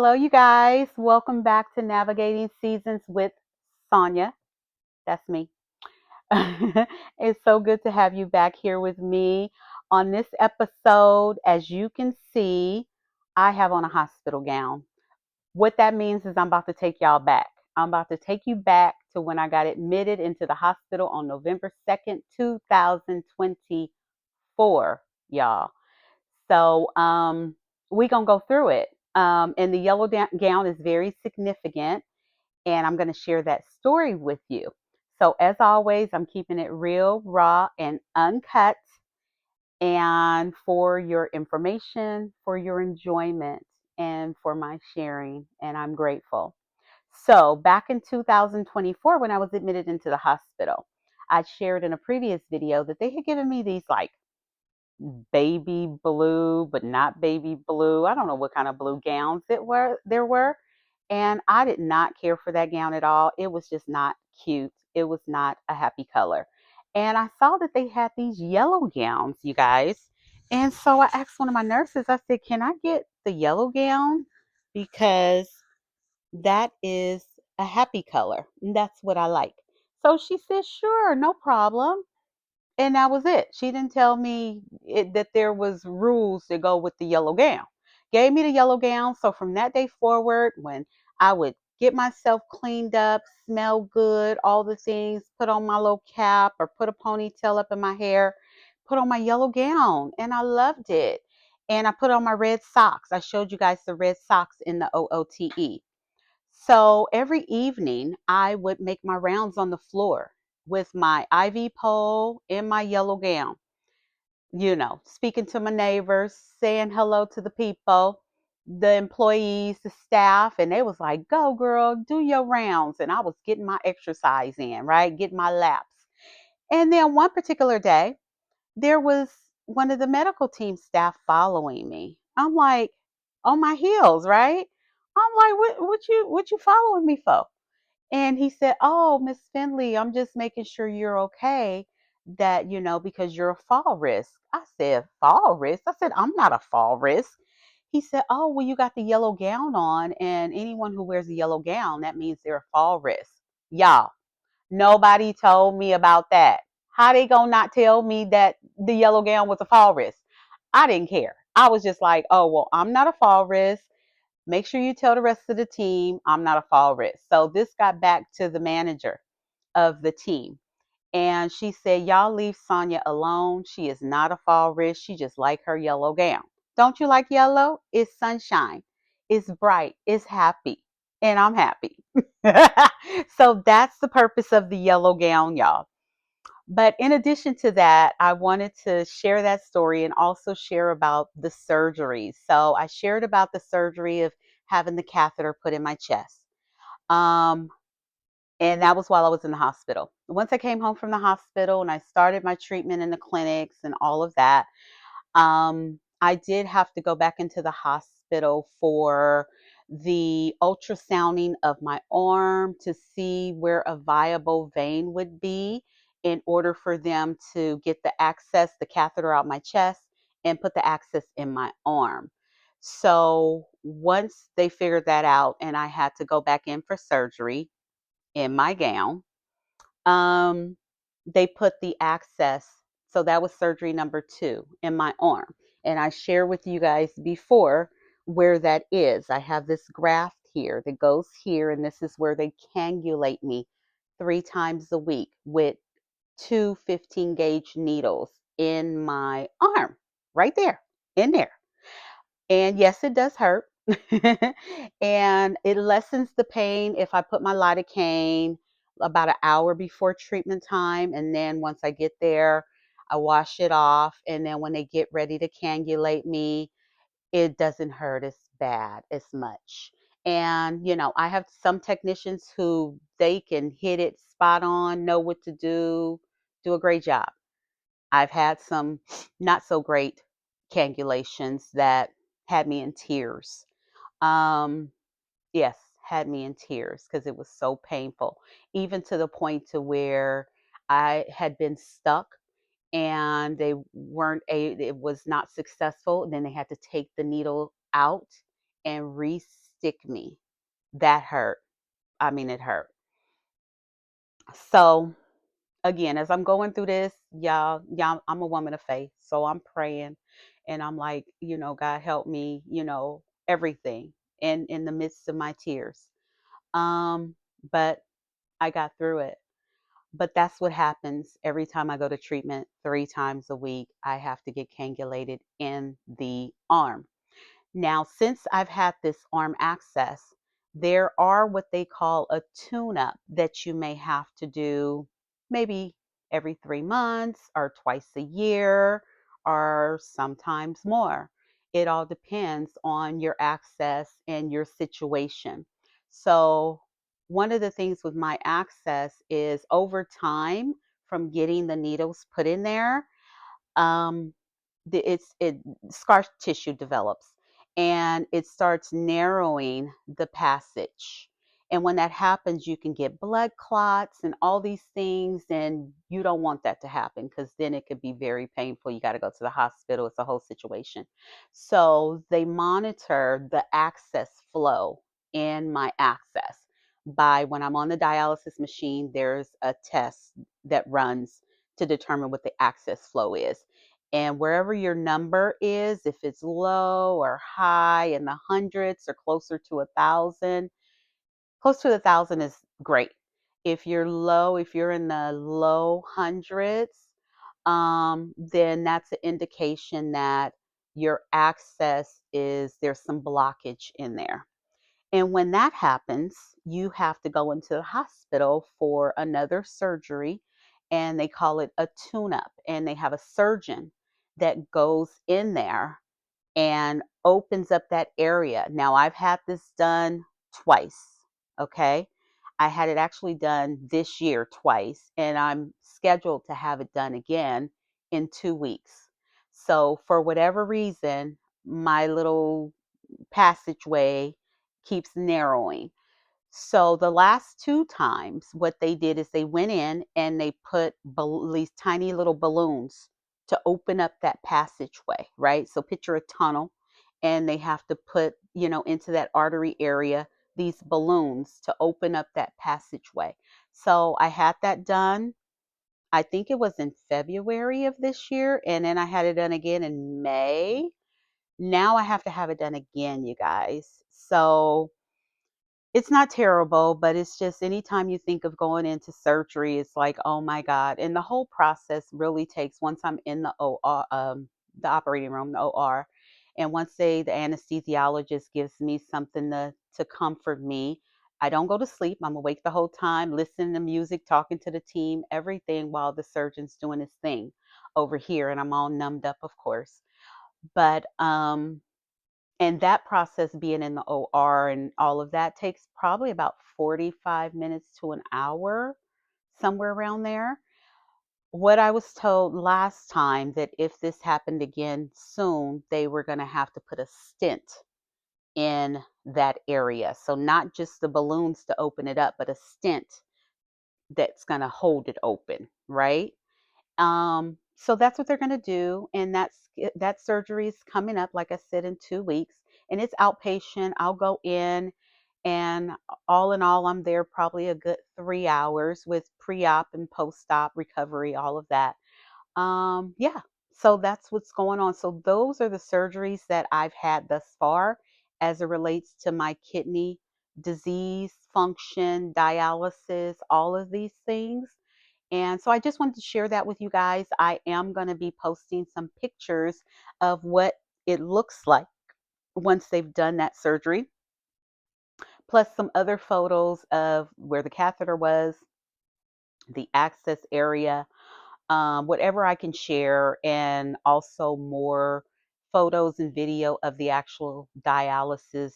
Hello, you guys. Welcome back to Navigating Seasons with Sonia. That's me. It's so good to have you back here with me on this episode. As you can see, I have on a hospital gown. What that means is I'm about to take y'all back. I'm about to take you back to when I got admitted into the hospital on November 2nd, 2024, y'all. So we're going to go through it. And the yellow gown is very significant, and I'm going to share that story with you. So, as always, I'm keeping it real, raw, and uncut, and for your information, for your enjoyment, and for my sharing. And I'm grateful. So, back in 2024, when I was admitted into the hospital, I shared in a previous video that they had given me these like baby blue, but not baby blue. I don't know what kind of blue gowns there were. And I did not care for that gown at all. It was just not cute. It was not a happy color. And I saw that they had these yellow gowns, you guys. And so I asked one of my nurses, I said, "Can I get the yellow gown? Because that is a happy color. And that's what I like." So she said, "Sure, no problem." And that was it. She didn't tell me that there was rules to go with the yellow gown. Gave me the yellow gown. So from that day forward, when I would get myself cleaned up, smell good, all the things, put on my little cap or put a ponytail up in my hair, put on my yellow gown, and I loved it. And I put on my red socks. I showed you guys the red socks in the OOTE. So every evening, I would make my rounds on the floor with my IV pole in my yellow gown, speaking to my neighbors, saying hello to the people, the employees, the staff, and they was like, "Go, girl, do your rounds." And I was getting my exercise in, right? Getting my laps. And then one particular day, there was one of the medical team staff following me. I'm like, on my heels, right? I'm like, what you following me for? And he said, "Oh, Miss Finley, I'm just making sure you're okay, that, because you're a fall risk." I said, "Fall risk?" I said, "I'm not a fall risk." He said, "Oh, well, you got the yellow gown on, and anyone who wears a yellow gown, that means they're a fall risk." Y'all, nobody told me about that. How they gonna not tell me that the yellow gown was a fall risk? I didn't care. I was just like, "Oh, well, I'm not a fall risk. Make sure you tell the rest of the team I'm not a fall risk." So this got back to the manager of the team. And she said, "Y'all leave Sonia alone. She is not a fall risk. She just like her yellow gown. Don't you like yellow? It's sunshine. It's bright. It's happy. And I'm happy." So that's the purpose of the yellow gown, y'all. But in addition to that, I wanted to share that story and also share about the surgery. So I shared about the surgery of having the catheter put in my chest. Um, and that was while I was in the hospital. Once I came home from the hospital and I started my treatment in the clinics and all of that, I did have to go back into the hospital for the ultrasounding of my arm to see where a viable vein would be in order for them to get the catheter out my chest and put the access in my arm. So once they figured that out and I had to go back in for surgery in my gown, um, they put the access. So that was surgery number 2 in my arm. And I shared with you guys before where that is. I have this graft here that goes here, and this is where they cannulate me 3 times a week with two 15 gauge needles in my arm, right there, in there. And yes, it does hurt. And it lessens the pain if I put my lidocaine about an hour before treatment time. And then once I get there, I wash it off. And then when they get ready to cannulate me, it doesn't hurt as bad as much. And, I have some technicians who they can hit it spot on, know what to do a great job. I've had some not so great cannulations that had me in tears. Um, yes, had me in tears because it was so painful, even to the point to where I had been stuck and they weren't a it was not successful. Then they had to take the needle out and restick stick me. That hurt. I mean, it hurt. So again, as I'm going through this, y'all, I'm a woman of faith. So I'm praying and I'm like, God help me, everything in the midst of my tears. But I got through it. But that's what happens every time I go to treatment 3 times a week. I have to get cannulated in the arm. Now, since I've had this arm access, there are what they call a tune up that you may have to do maybe every 3 months or twice a year or sometimes more. It all depends on your access and your situation. So, one of the things with my access is over time from getting the needles put in there, um, it scar tissue develops and it starts narrowing the passage. And when that happens, you can get blood clots and all these things, and you don't want that to happen because then it could be very painful. You got to go to the hospital. It's a whole situation. So they monitor the access flow in my access by when I'm on the dialysis machine, there's a test that runs to determine what the access flow is. And wherever your number is, if it's low or high in the hundreds or closer to 1,000, close to 1,000 is great. If you're low, if you're in the low hundreds, then that's an indication that your access is there's some blockage in there. And when that happens, you have to go into the hospital for another surgery, and they call it a tune up. And they have a surgeon that goes in there and opens up that area. Now, I've had this done twice, okay? I had it actually done this year twice, and I'm scheduled to have it done again in 2 weeks. So, for whatever reason, my little passageway keeps narrowing. So the last 2 times, what they did is they went in and they put these tiny little balloons to open up that passageway, right? So picture a tunnel, and they have to put, into that artery area these balloons to open up that passageway. So I had that done. I think it was in February of this year, and then I had it done again in May. Now I have to have it done again, you guys. So it's not terrible, but it's just anytime you think of going into surgery, it's like, oh my God. And the whole process really takes, once I'm in the OR, the operating room, the OR, and once the anesthesiologist gives me something to comfort me, I don't go to sleep. I'm awake the whole time, listening to music, talking to the team, everything while the surgeon's doing his thing over here. And I'm all numbed up, of course. But and that process being in the OR and all of that takes probably about 45 minutes to an hour, somewhere around there. What I was told last time that if this happened again soon, they were going to have to put a stent in that area. So not just the balloons to open it up, but a stent that's going to hold it open, right? So that's what they're going to do, and that surgery is coming up, like I said, in 2 weeks, and it's outpatient. I'll go in, and all in all, I'm there probably a good 3 hours with pre-op and post-op recovery, all of that. Yeah. So that's what's going on. So those are the surgeries that I've had thus far, as it relates to my kidney disease, function, dialysis, all of these things. And so I just wanted to share that with you guys. I am going to be posting some pictures of what it looks like once they've done that surgery, plus some other photos of where the catheter was, the access area, whatever I can share, and also more photos and video of the actual dialysis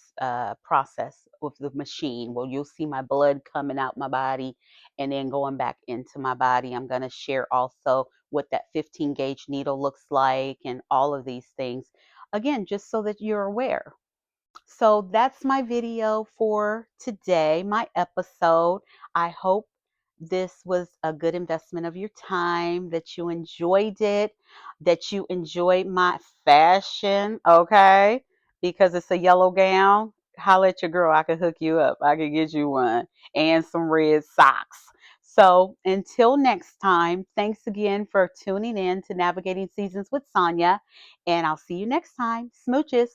process with the machine. Well, you'll see my blood coming out my body and then going back into my body. I'm going to share also what that 15 gauge needle looks like and all of these things. Again, just so that you're aware. So that's my video for today, my episode. I hope this was a good investment of your time, that you enjoyed it, that you enjoyed my fashion, okay? Because it's a yellow gown. holla at your girl. I can hook you up. I can get you one and some red socks. So until next time, thanks again for tuning in to Navigating Seasons with Sonia. And I'll see you next time. Smooches.